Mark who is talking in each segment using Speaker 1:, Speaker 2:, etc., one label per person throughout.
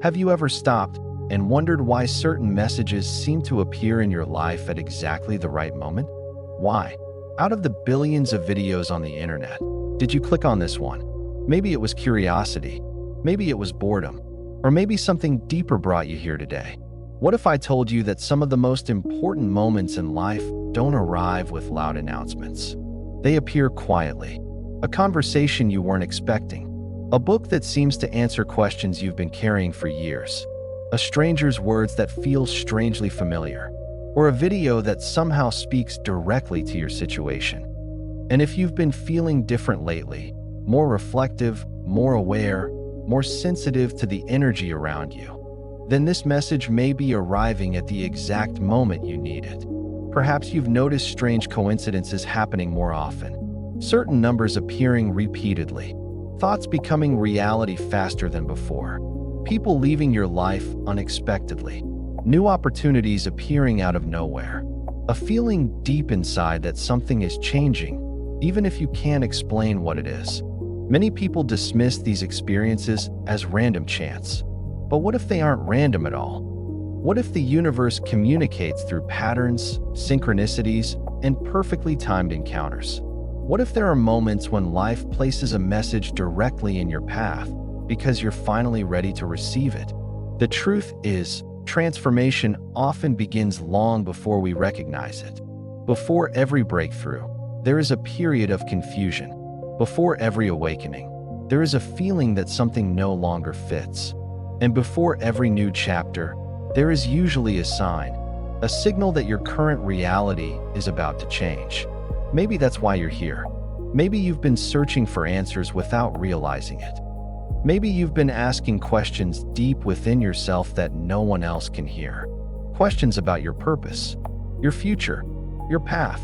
Speaker 1: Have you ever stopped and wondered why certain messages seem to appear in your life at exactly the right moment? Why? Out of the billions of videos on the internet, did you click on this one? Maybe it was curiosity, maybe it was boredom, or maybe something deeper brought you here today. What if I told you that some of the most important moments in life don't arrive with loud announcements? They appear quietly. A conversation you weren't expecting. A book that seems to answer questions you've been carrying for years. A stranger's words that feel strangely familiar. Or a video that somehow speaks directly to your situation. And if you've been feeling different lately, more reflective, more aware, more sensitive to the energy around you, then this message may be arriving at the exact moment you need it. Perhaps you've noticed strange coincidences happening more often, certain numbers appearing repeatedly, thoughts becoming reality faster than before, people leaving your life unexpectedly, new opportunities appearing out of nowhere, a feeling deep inside that something is changing, even if you can't explain what it is. Many people dismiss these experiences as random chance. But what if they aren't random at all? What if the universe communicates through patterns, synchronicities, and perfectly timed encounters? What if there are moments when life places a message directly in your path because you're finally ready to receive it? The truth is, transformation often begins long before we recognize it. Before every breakthrough, there is a period of confusion. Before every awakening, there is a feeling that something no longer fits. And before every new chapter, there is usually a sign, a signal that your current reality is about to change. Maybe that's why you're here. Maybe you've been searching for answers without realizing it. Maybe you've been asking questions deep within yourself that no one else can hear. Questions about your purpose, your future, your path.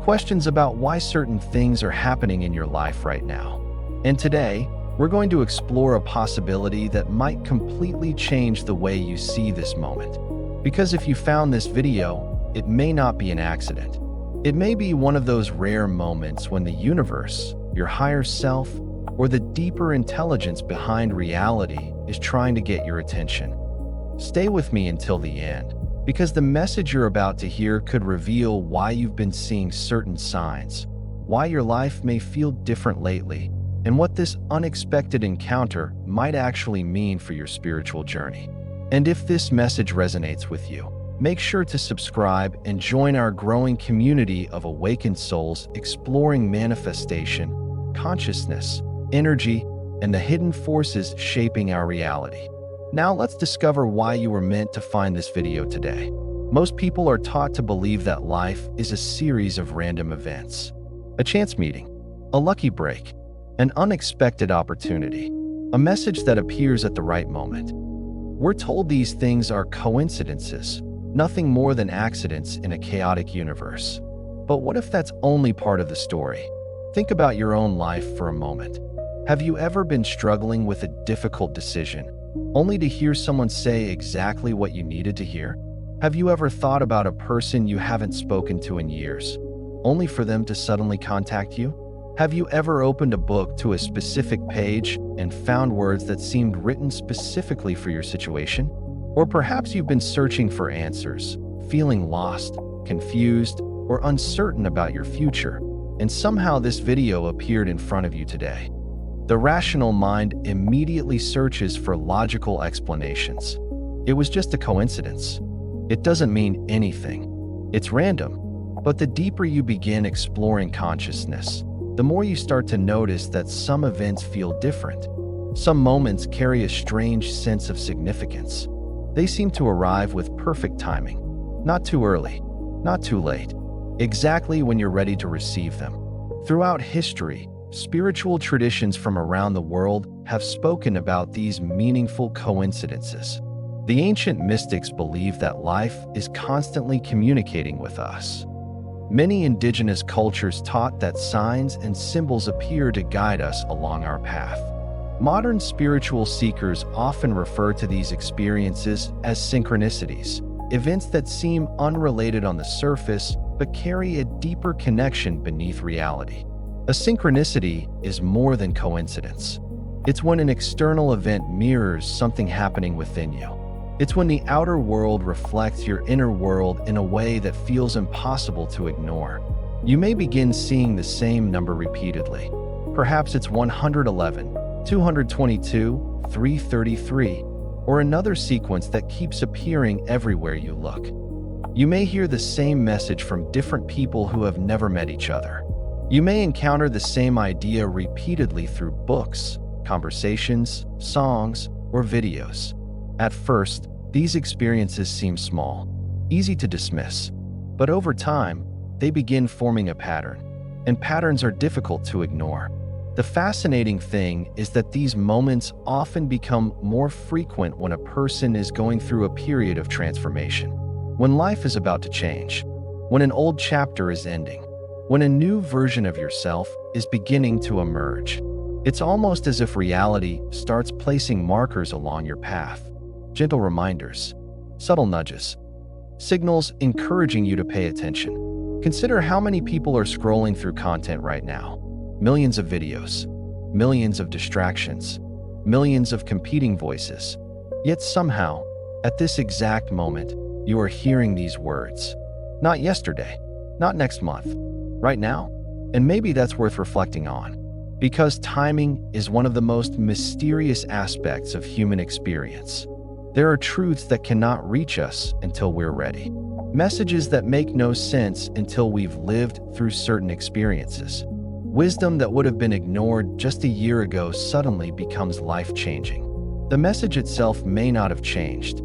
Speaker 1: Questions about why certain things are happening in your life right now. And today, we're going to explore a possibility that might completely change the way you see this moment. Because if you found this video, it may not be an accident. It may be one of those rare moments when the universe, your higher self, or the deeper intelligence behind reality is trying to get your attention. Stay with me until the end, because the message you're about to hear could reveal why you've been seeing certain signs, why your life may feel different lately, and what this unexpected encounter might actually mean for your spiritual journey. And if this message resonates with you, make sure to subscribe and join our growing community of awakened souls exploring manifestation, consciousness, energy, and the hidden forces shaping our reality. Now let's discover why you were meant to find this video today. Most people are taught to believe that life is a series of random events. A chance meeting, a lucky break, an unexpected opportunity, a message that appears at the right moment. We're told these things are coincidences, nothing more than accidents in a chaotic universe. But what if that's only part of the story? Think about your own life for a moment. Have you ever been struggling with a difficult decision, only to hear someone say exactly what you needed to hear? Have you ever thought about a person you haven't spoken to in years, only for them to suddenly contact you? Have you ever opened a book to a specific page and found words that seemed written specifically for your situation? Or perhaps you've been searching for answers, feeling lost, confused, or uncertain about your future, and somehow this video appeared in front of you today. The rational mind immediately searches for logical explanations. It was just a coincidence. It doesn't mean anything. It's random. But the deeper you begin exploring consciousness, the more you start to notice that some events feel different. Some moments carry a strange sense of significance. They seem to arrive with perfect timing. Not too early, not too late. Exactly when you're ready to receive them. Throughout history, spiritual traditions from around the world have spoken about these meaningful coincidences. The ancient mystics believed that life is constantly communicating with us. Many indigenous cultures taught that signs and symbols appear to guide us along our path. Modern spiritual seekers often refer to these experiences as synchronicities, events that seem unrelated on the surface but carry a deeper connection beneath reality. A synchronicity is more than coincidence. It's when an external event mirrors something happening within you. It's when the outer world reflects your inner world in a way that feels impossible to ignore. You may begin seeing the same number repeatedly. Perhaps it's 111, 222, 333, or another sequence that keeps appearing everywhere you look. You may hear the same message from different people who have never met each other. You may encounter the same idea repeatedly through books, conversations, songs, or videos. At first, these experiences seem small, easy to dismiss, but over time, they begin forming a pattern, and patterns are difficult to ignore. The fascinating thing is that these moments often become more frequent when a person is going through a period of transformation, when life is about to change, when an old chapter is ending, when a new version of yourself is beginning to emerge. It's almost as if reality starts placing markers along your path, gentle reminders, subtle nudges, signals encouraging you to pay attention. Consider how many people are scrolling through content right now. Millions of videos, millions of distractions, millions of competing voices. Yet somehow, at this exact moment, you are hearing these words. Not yesterday, not next month, right now. And maybe that's worth reflecting on, because timing is one of the most mysterious aspects of human experience. There are truths that cannot reach us until we're ready. Messages that make no sense until we've lived through certain experiences. Wisdom that would have been ignored just a year ago suddenly becomes life-changing. The message itself may not have changed.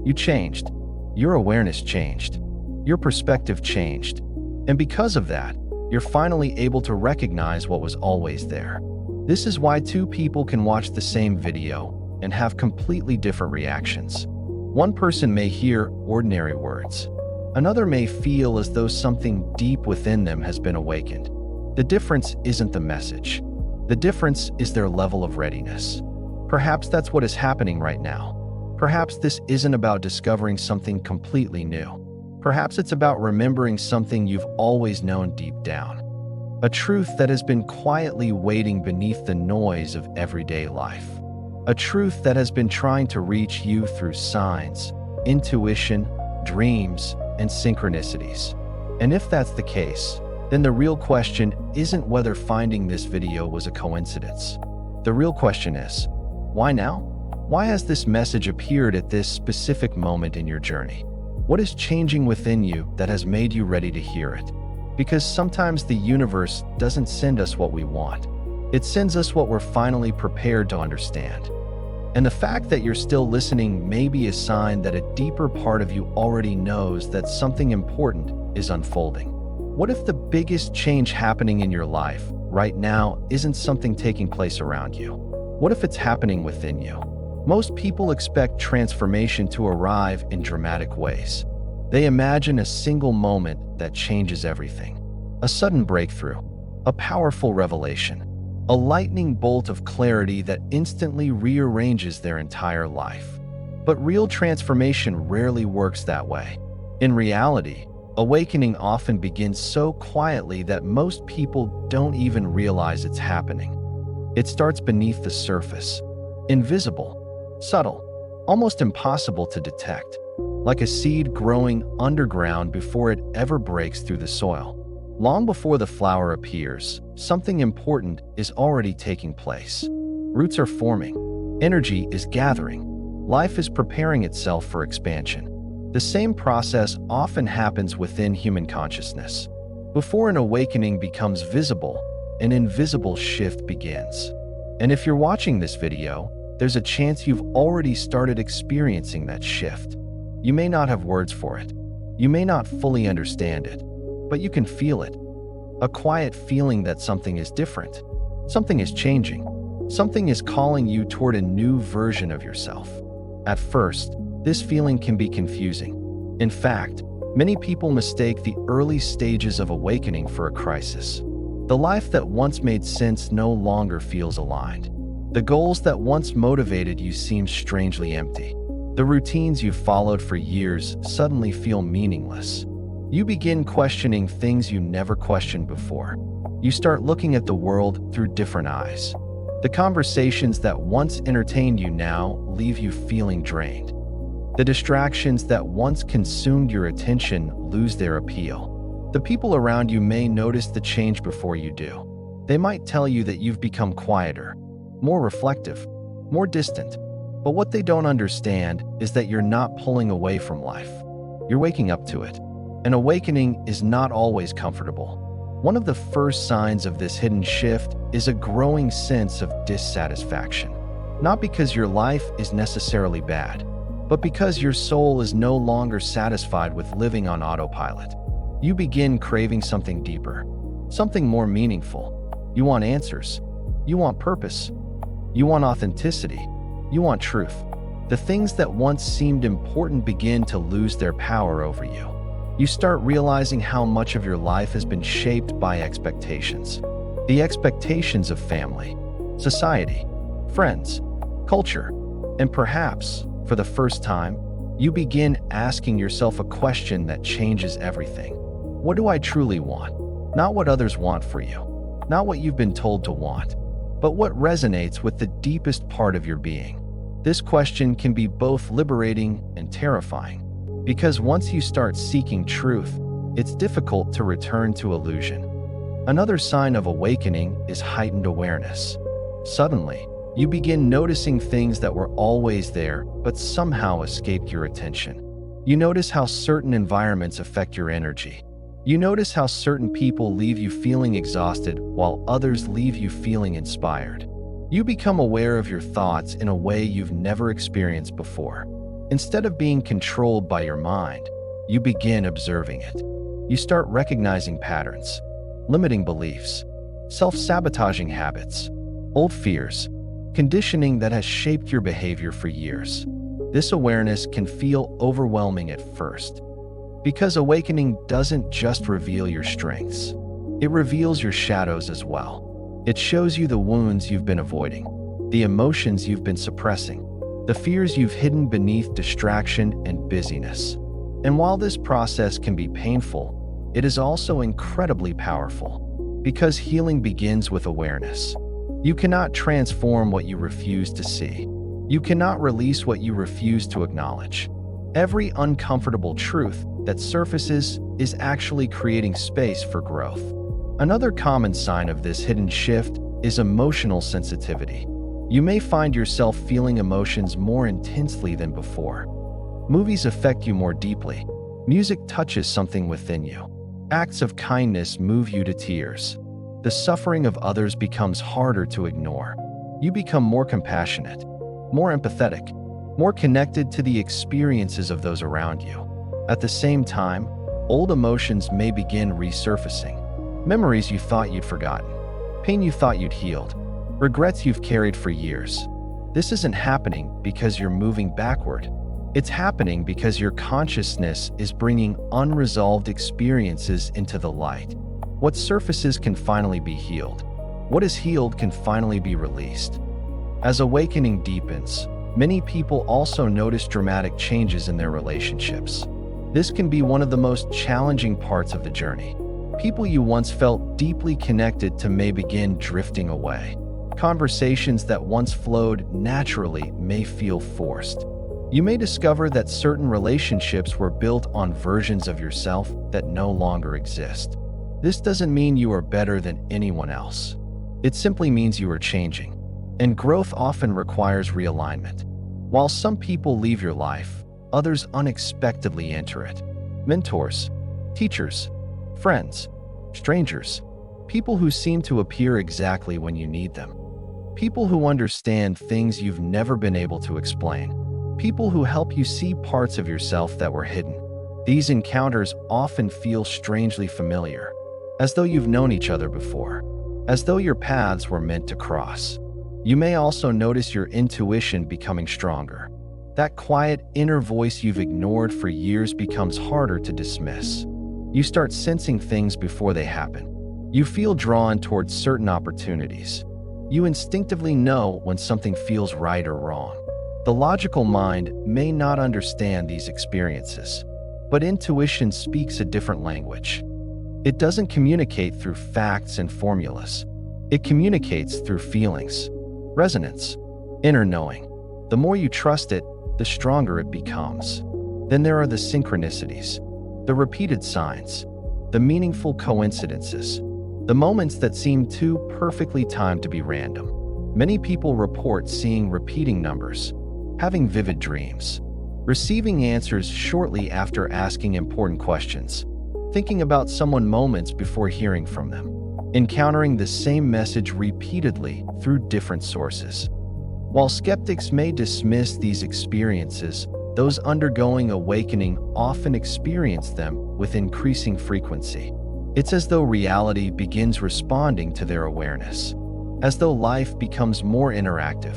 Speaker 1: You changed. Your awareness changed. Your perspective changed. And because of that, you're finally able to recognize what was always there. This is why two people can watch the same video and have completely different reactions. One person may hear ordinary words. Another may feel as though something deep within them has been awakened. The difference isn't the message. The difference is their level of readiness. Perhaps that's what is happening right now. Perhaps this isn't about discovering something completely new. Perhaps it's about remembering something you've always known deep down. A truth that has been quietly waiting beneath the noise of everyday life. A truth that has been trying to reach you through signs, intuition, dreams, and synchronicities. And if that's the case, then the real question isn't whether finding this video was a coincidence. The real question is, why now? Why has this message appeared at this specific moment in your journey? What is changing within you that has made you ready to hear it? Because sometimes the universe doesn't send us what we want. It sends us what we're finally prepared to understand. And the fact that you're still listening may be a sign that a deeper part of you already knows that something important is unfolding. What if the biggest change happening in your life right now isn't something taking place around you? What if it's happening within you? Most people expect transformation to arrive in dramatic ways. They imagine a single moment that changes everything. A sudden breakthrough, a powerful revelation, a lightning bolt of clarity that instantly rearranges their entire life. But real transformation rarely works that way. In reality, awakening often begins so quietly that most people don't even realize it's happening. It starts beneath the surface, invisible, subtle, almost impossible to detect, like a seed growing underground before it ever breaks through the soil. Long before the flower appears, something important is already taking place. Roots are forming, energy is gathering, life is preparing itself for expansion. The same process often happens within human consciousness. Before an awakening becomes visible, an invisible shift begins. And if you're watching this video, there's a chance you've already started experiencing that shift. You may not have words for it. You may not fully understand it, but you can feel it. A quiet feeling that something is different. Something is changing. Something is calling you toward a new version of yourself. At first, this feeling can be confusing. In fact, many people mistake the early stages of awakening for a crisis. The life that once made sense no longer feels aligned. The goals that once motivated you seem strangely empty. The routines you've followed for years suddenly feel meaningless. You begin questioning things you never questioned before. You start looking at the world through different eyes. The conversations that once entertained you now leave you feeling drained. The distractions that once consumed your attention lose their appeal. The people around you may notice the change before you do. They might tell you that you've become quieter, more reflective, more distant. But what they don't understand is that you're not pulling away from life. You're waking up to it. An awakening is not always comfortable. One of the first signs of this hidden shift is a growing sense of dissatisfaction. Not because your life is necessarily bad, but because your soul is no longer satisfied with living on autopilot. You begin craving something deeper, something more meaningful. You want answers. You want purpose. You want authenticity. You want truth. The things that once seemed important begin to lose their power over you. You start realizing how much of your life has been shaped by expectations. The expectations of family, society, friends, culture, and perhaps, for the first time, you begin asking yourself a question that changes everything. What do I truly want? Not what others want for you. Not what you've been told to want, but what resonates with the deepest part of your being. This question can be both liberating and terrifying, because once you start seeking truth, it's difficult to return to illusion. Another sign of awakening is heightened awareness. Suddenly, you begin noticing things that were always there but somehow escaped your attention. You notice how certain environments affect your energy. You notice how certain people leave you feeling exhausted while others leave you feeling inspired. You become aware of your thoughts in a way you've never experienced before. Instead of being controlled by your mind, you begin observing it. You start recognizing patterns, limiting beliefs, self-sabotaging habits, old fears, conditioning that has shaped your behavior for years. This awareness can feel overwhelming at first, because awakening doesn't just reveal your strengths. It reveals your shadows as well. It shows you the wounds you've been avoiding, the emotions you've been suppressing, the fears you've hidden beneath distraction and busyness. And while this process can be painful, it is also incredibly powerful, because healing begins with awareness. You cannot transform what you refuse to see. You cannot release what you refuse to acknowledge. Every uncomfortable truth that surfaces is actually creating space for growth. Another common sign of this hidden shift is emotional sensitivity. You may find yourself feeling emotions more intensely than before. Movies affect you more deeply. Music touches something within you. Acts of kindness move you to tears. The suffering of others becomes harder to ignore. You become more compassionate, more empathetic, more connected to the experiences of those around you. At the same time, old emotions may begin resurfacing. Memories you thought you'd forgotten, pain you thought you'd healed, regrets you've carried for years. This isn't happening because you're moving backward. It's happening because your consciousness is bringing unresolved experiences into the light. What surfaces can finally be healed. What is healed can finally be released. As awakening deepens, many people also notice dramatic changes in their relationships. This can be one of the most challenging parts of the journey. People you once felt deeply connected to may begin drifting away. Conversations that once flowed naturally may feel forced. You may discover that certain relationships were built on versions of yourself that no longer exist. This doesn't mean you are better than anyone else. It simply means you are changing. And growth often requires realignment. While some people leave your life, others unexpectedly enter it. Mentors, teachers, friends, strangers, people who seem to appear exactly when you need them. People who understand things you've never been able to explain. People who help you see parts of yourself that were hidden. These encounters often feel strangely familiar, as though you've known each other before, as though your paths were meant to cross. You may also notice your intuition becoming stronger. That quiet inner voice you've ignored for years becomes harder to dismiss. You start sensing things before they happen. You feel drawn towards certain opportunities. You instinctively know when something feels right or wrong. The logical mind may not understand these experiences, but intuition speaks a different language. It doesn't communicate through facts and formulas. It communicates through feelings. Resonance. Inner knowing. The more you trust it, the stronger it becomes. Then there are the synchronicities, the repeated signs, the meaningful coincidences, the moments that seem too perfectly timed to be random. Many people report seeing repeating numbers, having vivid dreams, receiving answers shortly after asking important questions, thinking about someone moments before hearing from them, encountering the same message repeatedly through different sources. While skeptics may dismiss these experiences, those undergoing awakening often experience them with increasing frequency. It's as though reality begins responding to their awareness, as though life becomes more interactive,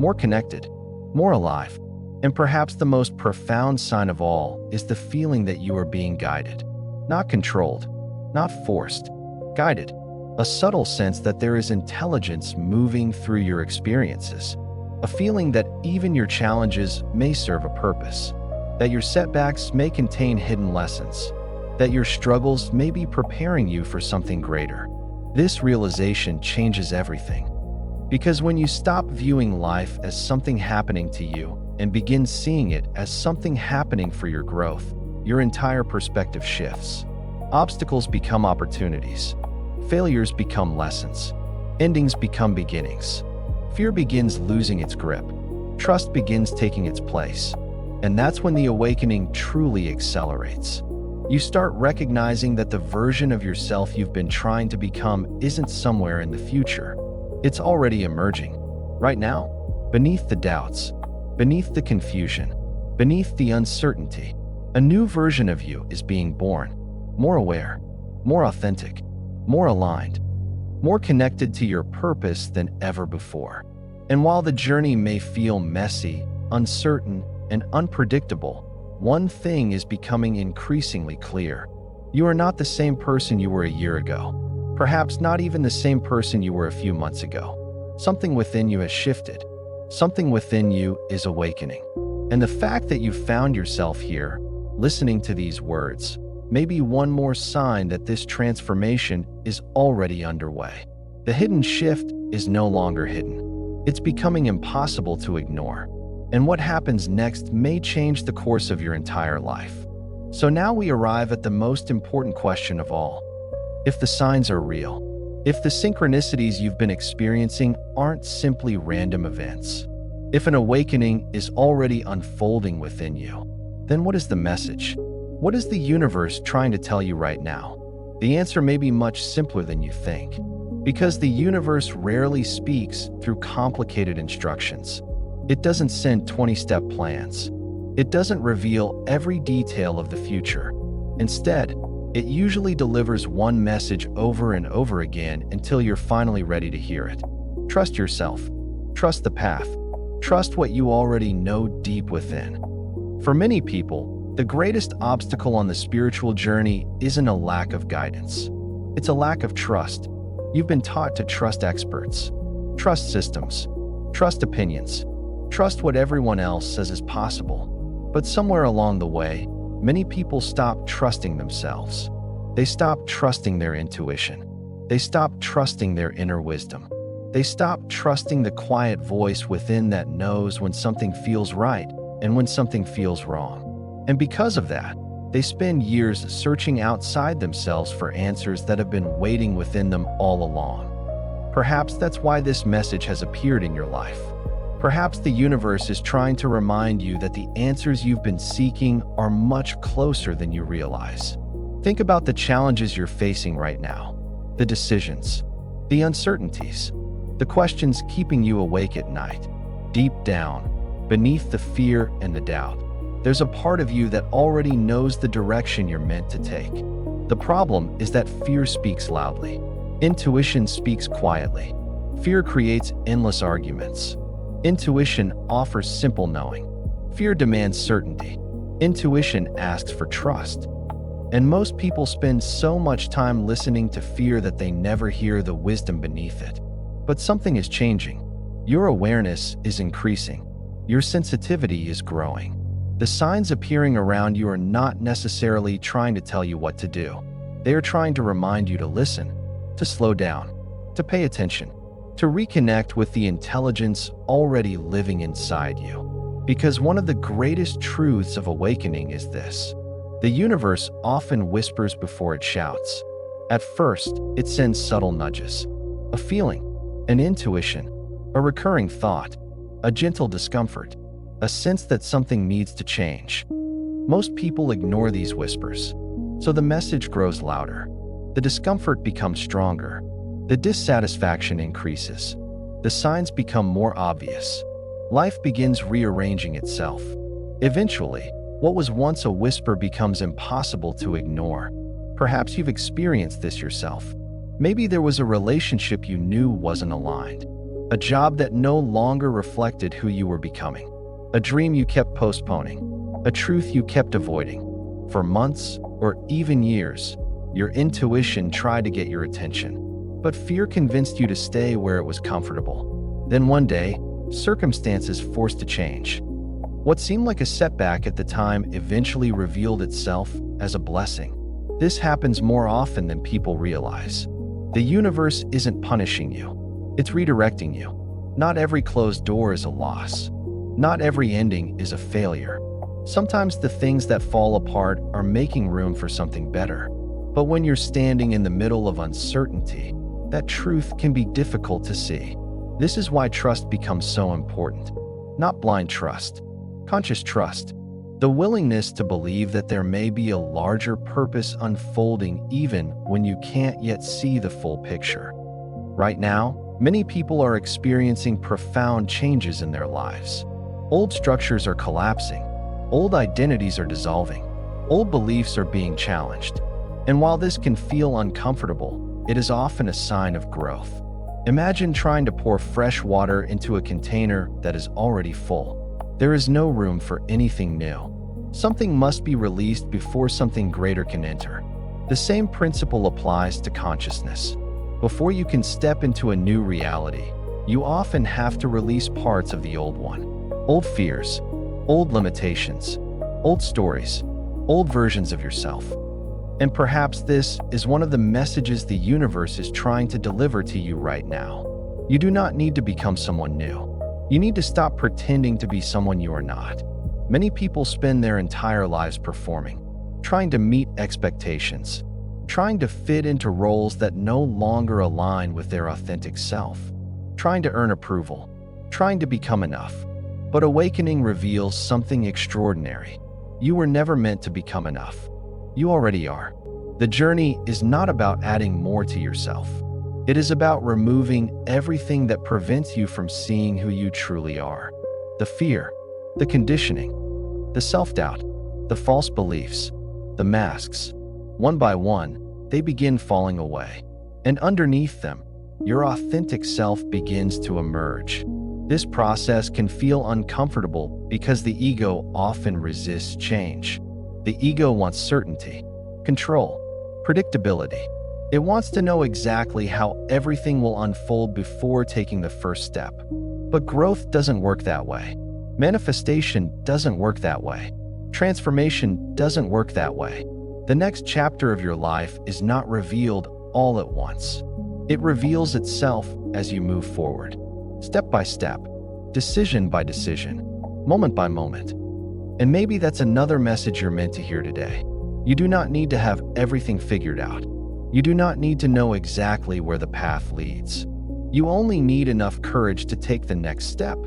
Speaker 1: more connected, more alive. And perhaps the most profound sign of all is the feeling that you are being guided, not controlled, not forced, guided. A subtle sense that there is intelligence moving through your experiences. A feeling that even your challenges may serve a purpose, that your setbacks may contain hidden lessons, that your struggles may be preparing you for something greater. This realization changes everything. Because when you stop viewing life as something happening to you and begin seeing it as something happening for your growth, your entire perspective shifts. Obstacles become opportunities. Failures become lessons. Endings become beginnings. Fear begins losing its grip. Trust begins taking its place. And that's when the awakening truly accelerates. You start recognizing that the version of yourself you've been trying to become isn't somewhere in the future. It's already emerging, right now, beneath the doubts, beneath the confusion, beneath the uncertainty. A new version of you is being born, more aware, more authentic, more aligned, more connected to your purpose than ever before. And while the journey may feel messy, uncertain, and unpredictable, one thing is becoming increasingly clear. You are not the same person you were a year ago, perhaps not even the same person you were a few months ago. Something within you has shifted. Something within you is awakening. And the fact that you found yourself here, listening to these words, may be one more sign that this transformation is already underway. The hidden shift is no longer hidden. It's becoming impossible to ignore. And what happens next may change the course of your entire life. So now we arrive at the most important question of all. If the signs are real, if the synchronicities you've been experiencing aren't simply random events, if an awakening is already unfolding within you, then what is the message? What is the universe trying to tell you right now? The answer may be much simpler than you think, because the universe rarely speaks through complicated instructions. It doesn't send 20-step plans. It doesn't reveal every detail of the future. Instead, it usually delivers one message over and over again until you're finally ready to hear it. Trust yourself. Trust the path. Trust what you already know deep within. For many people, the greatest obstacle on the spiritual journey isn't a lack of guidance. It's a lack of trust. You've been taught to trust experts, trust systems, trust opinions, trust what everyone else says is possible. But somewhere along the way, many people stop trusting themselves. They stop trusting their intuition. They stop trusting their inner wisdom. They stop trusting the quiet voice within that knows when something feels right and when something feels wrong. And because of that, they spend years searching outside themselves for answers that have been waiting within them all along. Perhaps that's why this message has appeared in your life. Perhaps the universe is trying to remind you that the answers you've been seeking are much closer than you realize. Think about the challenges you're facing right now, the decisions, the uncertainties, the questions keeping you awake at night. Deep down, beneath the fear and the doubt, there's a part of you that already knows the direction you're meant to take. The problem is that fear speaks loudly. Intuition speaks quietly. Fear creates endless arguments. Intuition offers simple knowing. Fear demands certainty. Intuition asks for trust. And most people spend so much time listening to fear that they never hear the wisdom beneath it. But something is changing. Your awareness is increasing. Your sensitivity is growing. The signs appearing around you are not necessarily trying to tell you what to do. They are trying to remind you to listen, to slow down, to pay attention, to reconnect with the intelligence already living inside you. Because one of the greatest truths of awakening is this: the universe often whispers before it shouts. At first, it sends subtle nudges, a feeling, an intuition, a recurring thought, a gentle discomfort, a sense that something needs to change. Most people ignore these whispers, so the message grows louder. The discomfort becomes stronger. The dissatisfaction increases. The signs become more obvious. Life begins rearranging itself. Eventually, what was once a whisper becomes impossible to ignore. Perhaps you've experienced this yourself. Maybe there was a relationship you knew wasn't aligned, a job that no longer reflected who you were becoming, a dream you kept postponing, a truth you kept avoiding. For months or even years, your intuition tried to get your attention, but fear convinced you to stay where it was comfortable. Then one day, circumstances forced a change. What seemed like a setback at the time eventually revealed itself as a blessing. This happens more often than people realize. The universe isn't punishing you, it's redirecting you. Not every closed door is a loss. Not every ending is a failure. Sometimes the things that fall apart are making room for something better. But when you're standing in the middle of uncertainty, that truth can be difficult to see. This is why trust becomes so important. Not blind trust, conscious trust. The willingness to believe that there may be a larger purpose unfolding even when you can't yet see the full picture. Right now, many people are experiencing profound changes in their lives. Old structures are collapsing. Old identities are dissolving. Old beliefs are being challenged. And while this can feel uncomfortable, it is often a sign of growth. Imagine trying to pour fresh water into a container that is already full. There is no room for anything new. Something must be released before something greater can enter. The same principle applies to consciousness. Before you can step into a new reality, you often have to release parts of the old one. Old fears, old limitations, old stories, old versions of yourself. And perhaps this is one of the messages the universe is trying to deliver to you right now. You do not need to become someone new. You need to stop pretending to be someone you are not. Many people spend their entire lives performing, trying to meet expectations, trying to fit into roles that no longer align with their authentic self, trying to earn approval, trying to become enough. But awakening reveals something extraordinary. You were never meant to become enough. You already are. The journey is not about adding more to yourself. It is about removing everything that prevents you from seeing who you truly are. The fear, the conditioning, the self-doubt, the false beliefs, the masks. One by one, they begin falling away. And underneath them, your authentic self begins to emerge. This process can feel uncomfortable because the ego often resists change. The ego wants certainty, control, predictability. It wants to know exactly how everything will unfold before taking the first step. But growth doesn't work that way. Manifestation doesn't work that way. Transformation doesn't work that way. The next chapter of your life is not revealed all at once. It reveals itself as you move forward, step by step, decision by decision, moment by moment. And maybe that's another message you're meant to hear today. You do not need to have everything figured out. You do not need to know exactly where the path leads. You only need enough courage to take the next step.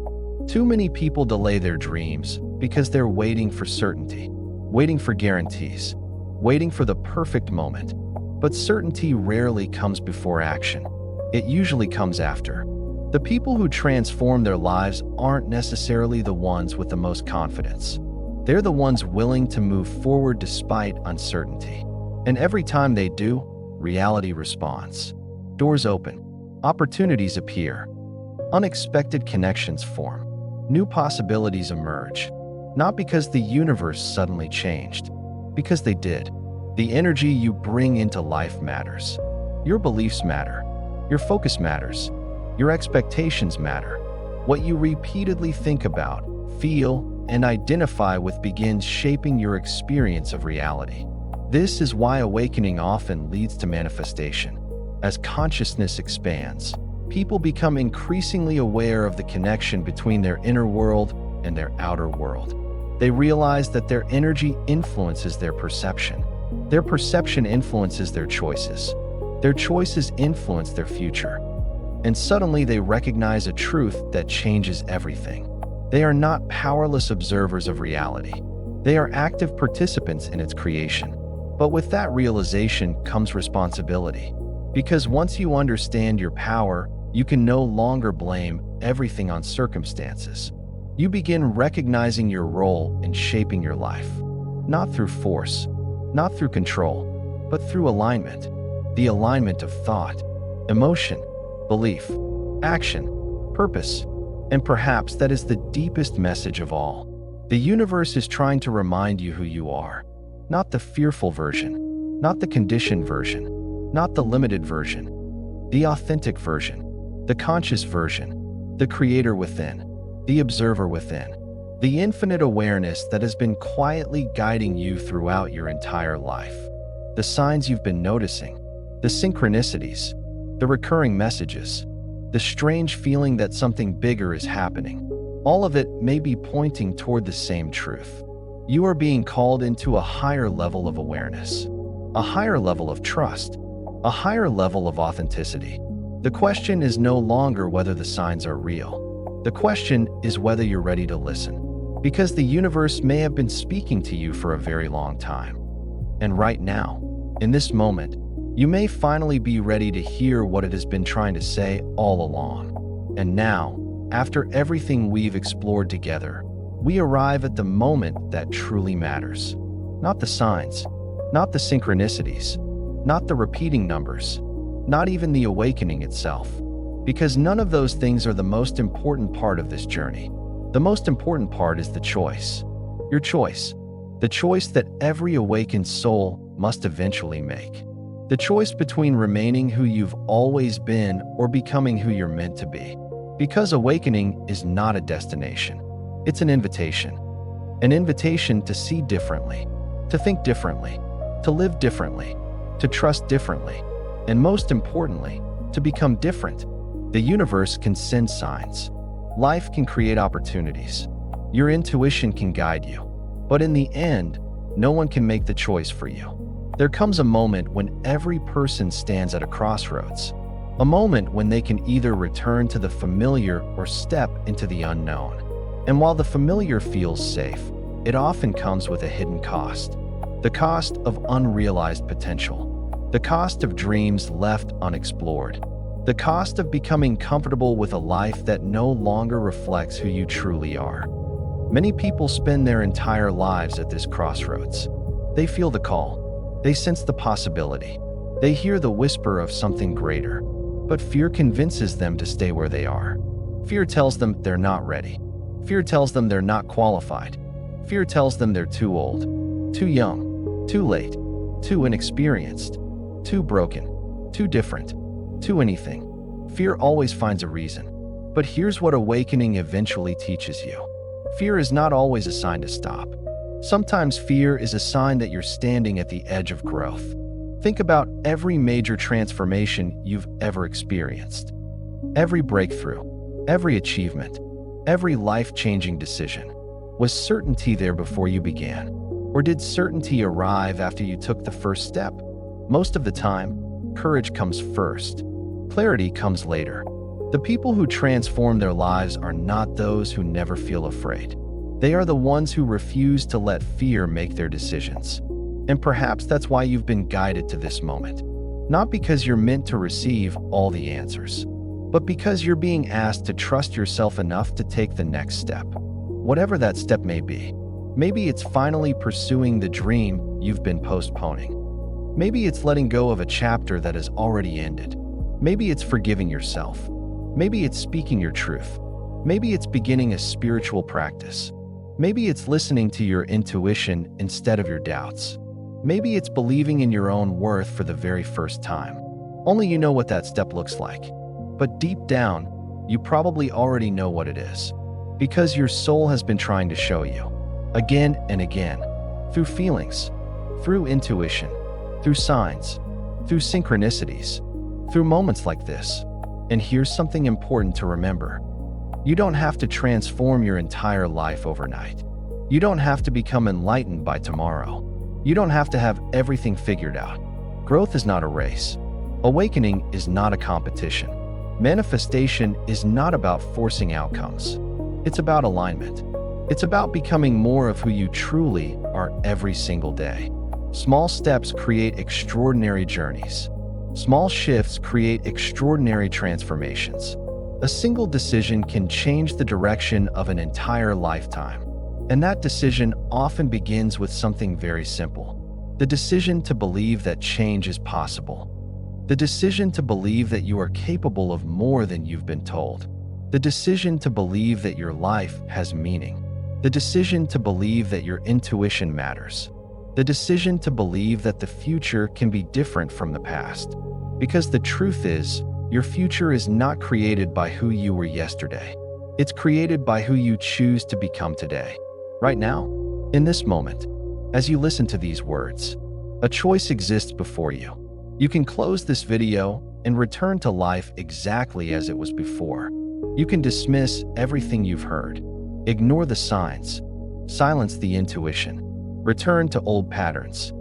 Speaker 1: Too many people delay their dreams because they're waiting for certainty, waiting for guarantees, waiting for the perfect moment. But certainty rarely comes before action. It usually comes after. The people who transform their lives aren't necessarily the ones with the most confidence. They're the ones willing to move forward despite uncertainty. And every time they do, reality responds. Doors open, opportunities appear, unexpected connections form, new possibilities emerge. Not because the universe suddenly changed, because they did. The energy you bring into life matters. Your beliefs matter. Your focus matters. Your expectations matter. What you repeatedly think about, feel, and identify with begins shaping your experience of reality. This is why awakening often leads to manifestation. As consciousness expands, people become increasingly aware of the connection between their inner world and their outer world. They realize that their energy influences their perception. Their perception influences their choices. Their choices influence their future. And suddenly they recognize a truth that changes everything. They are not powerless observers of reality. They are active participants in its creation. But with that realization comes responsibility. Because once you understand your power, you can no longer blame everything on circumstances. You begin recognizing your role in shaping your life, not through force, not through control, but through alignment. The alignment of thought, emotion, belief, action, purpose, and perhaps that is the deepest message of all. The universe is trying to remind you who you are, not the fearful version, not the conditioned version, not the limited version, the authentic version, the conscious version, the creator within, the observer within, the infinite awareness that has been quietly guiding you throughout your entire life. The signs you've been noticing, the synchronicities, the recurring messages, the strange feeling that something bigger is happening, all of it may be pointing toward the same truth. You are being called into a higher level of awareness, a higher level of trust, a higher level of authenticity. The question is no longer whether the signs are real. The question is whether you're ready to listen. Because the universe may have been speaking to you for a very long time. And right now, in this moment, you may finally be ready to hear what it has been trying to say all along. And now, after everything we've explored together, we arrive at the moment that truly matters. Not the signs, not the synchronicities, not the repeating numbers, not even the awakening itself. Because none of those things are the most important part of this journey. The most important part is the choice. Your choice. The choice that every awakened soul must eventually make. The choice between remaining who you've always been or becoming who you're meant to be. Because awakening is not a destination. It's an invitation. An invitation to see differently, to think differently, to live differently, to trust differently, and most importantly, to become different. The universe can send signs. Life can create opportunities. Your intuition can guide you. But in the end, no one can make the choice for you. There comes a moment when every person stands at a crossroads. A moment when they can either return to the familiar or step into the unknown. And while the familiar feels safe, it often comes with a hidden cost. The cost of unrealized potential. The cost of dreams left unexplored. The cost of becoming comfortable with a life that no longer reflects who you truly are. Many people spend their entire lives at this crossroads. They feel the call. They sense the possibility. They hear the whisper of something greater. But fear convinces them to stay where they are. Fear tells them they're not ready. Fear tells them they're not qualified. Fear tells them they're too old, too young, too late, too inexperienced, too broken, too different, too anything. Fear always finds a reason. But here's what awakening eventually teaches you. Fear is not always a sign to stop. Sometimes fear is a sign that you're standing at the edge of growth. Think about every major transformation you've ever experienced. Every breakthrough, every achievement, every life-changing decision. Was certainty there before you began? Or did certainty arrive after you took the first step? Most of the time, courage comes first. Clarity comes later. The people who transform their lives are not those who never feel afraid. They are the ones who refuse to let fear make their decisions. And perhaps that's why you've been guided to this moment. Not because you're meant to receive all the answers, but because you're being asked to trust yourself enough to take the next step. Whatever that step may be. Maybe it's finally pursuing the dream you've been postponing. Maybe it's letting go of a chapter that has already ended. Maybe it's forgiving yourself. Maybe it's speaking your truth. Maybe it's beginning a spiritual practice. Maybe it's listening to your intuition instead of your doubts. Maybe it's believing in your own worth for the very first time. Only you know what that step looks like. But deep down, you probably already know what it is. Because your soul has been trying to show you. Again and again. Through feelings. Through intuition. Through signs. Through synchronicities. Through moments like this. And here's something important to remember. You don't have to transform your entire life overnight. You don't have to become enlightened by tomorrow. You don't have to have everything figured out. Growth is not a race. Awakening is not a competition. Manifestation is not about forcing outcomes. It's about alignment. It's about becoming more of who you truly are every single day. Small steps create extraordinary journeys. Small shifts create extraordinary transformations. A single decision can change the direction of an entire lifetime. And that decision often begins with something very simple. The decision to believe that change is possible. The decision to believe that you are capable of more than you've been told. The decision to believe that your life has meaning. The decision to believe that your intuition matters. The decision to believe that the future can be different from the past. Because the truth is, your future is not created by who you were yesterday. It's created by who you choose to become today. Right now, in this moment, as you listen to these words, a choice exists before you. You can close this video and return to life exactly as it was before. You can dismiss everything you've heard, ignore the signs, silence the intuition, return to old patterns,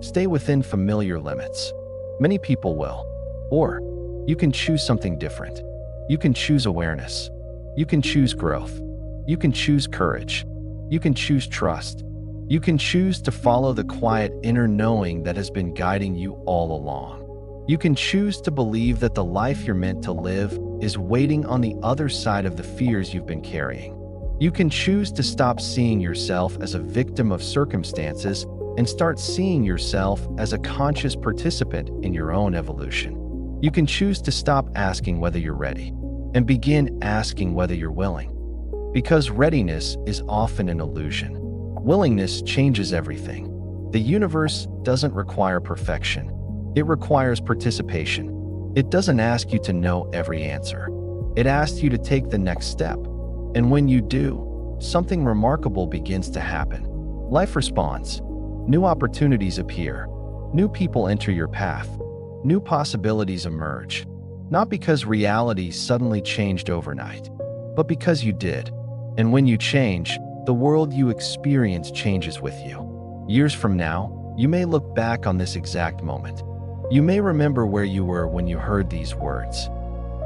Speaker 1: stay within familiar limits. Many people will. Or you can choose something different. You can choose awareness. You can choose growth. You can choose courage. You can choose trust. You can choose to follow the quiet inner knowing that has been guiding you all along. You can choose to believe that the life you're meant to live is waiting on the other side of the fears you've been carrying. You can choose to stop seeing yourself as a victim of circumstances and start seeing yourself as a conscious participant in your own evolution. You can choose to stop asking whether you're ready and begin asking whether you're willing. Because readiness is often an illusion. Willingness changes everything. The universe doesn't require perfection. It requires participation. It doesn't ask you to know every answer. It asks you to take the next step. And when you do, something remarkable begins to happen. Life responds. New opportunities appear. New people enter your path. New possibilities emerge. Not because reality suddenly changed overnight, but because you did. And when you change, the world you experience changes with you. Years from now, you may look back on this exact moment. You may remember where you were when you heard these words.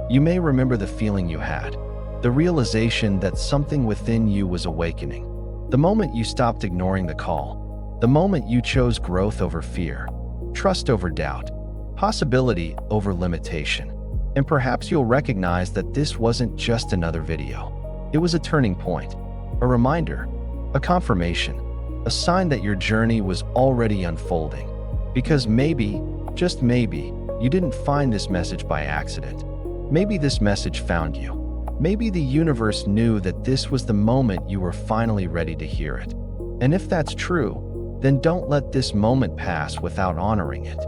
Speaker 1: You may remember the feeling you had, the realization that something within you was awakening. The moment you stopped ignoring the call, the moment you chose growth over fear, trust over doubt, possibility over limitation. And perhaps you'll recognize that this wasn't just another video. It was a turning point, a reminder, a confirmation, a sign that your journey was already unfolding. Because maybe, just maybe, you didn't find this message by accident. Maybe this message found you. Maybe the universe knew that this was the moment you were finally ready to hear it. And if that's true, then don't let this moment pass without honoring it.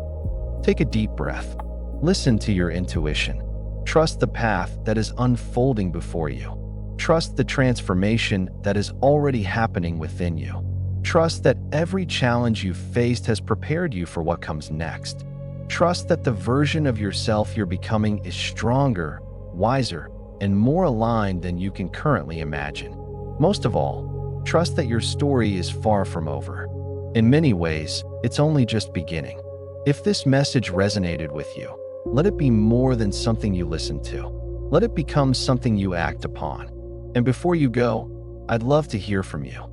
Speaker 1: Take a deep breath. Listen to your intuition. Trust the path that is unfolding before you. Trust the transformation that is already happening within you. Trust that every challenge you've faced has prepared you for what comes next. Trust that the version of yourself you're becoming is stronger, wiser, and more aligned than you can currently imagine. Most of all, trust that your story is far from over. In many ways, it's only just beginning. If this message resonated with you, let it be more than something you listen to. Let it become something you act upon. And before you go, I'd love to hear from you.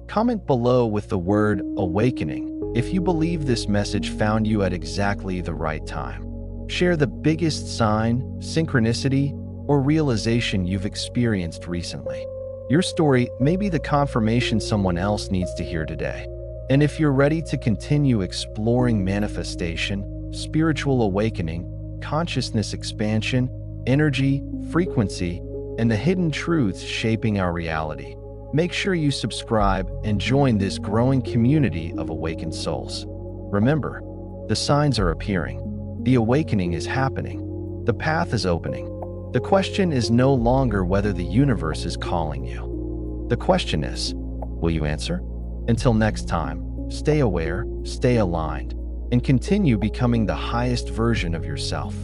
Speaker 1: Comment below with the word awakening if you believe this message found you at exactly the right time. Share the biggest sign, synchronicity, or realization you've experienced recently. Your story may be the confirmation someone else needs to hear today. And if you're ready to continue exploring manifestation, spiritual awakening, consciousness expansion, energy, frequency, and the hidden truths shaping our reality, make sure you subscribe and join this growing community of awakened souls. Remember, the signs are appearing. The awakening is happening. The path is opening. The question is no longer whether the universe is calling you. The question is, will you answer? Until next time, stay aware, stay aligned, and continue becoming the highest version of yourself.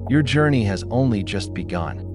Speaker 1: Your journey has only just begun.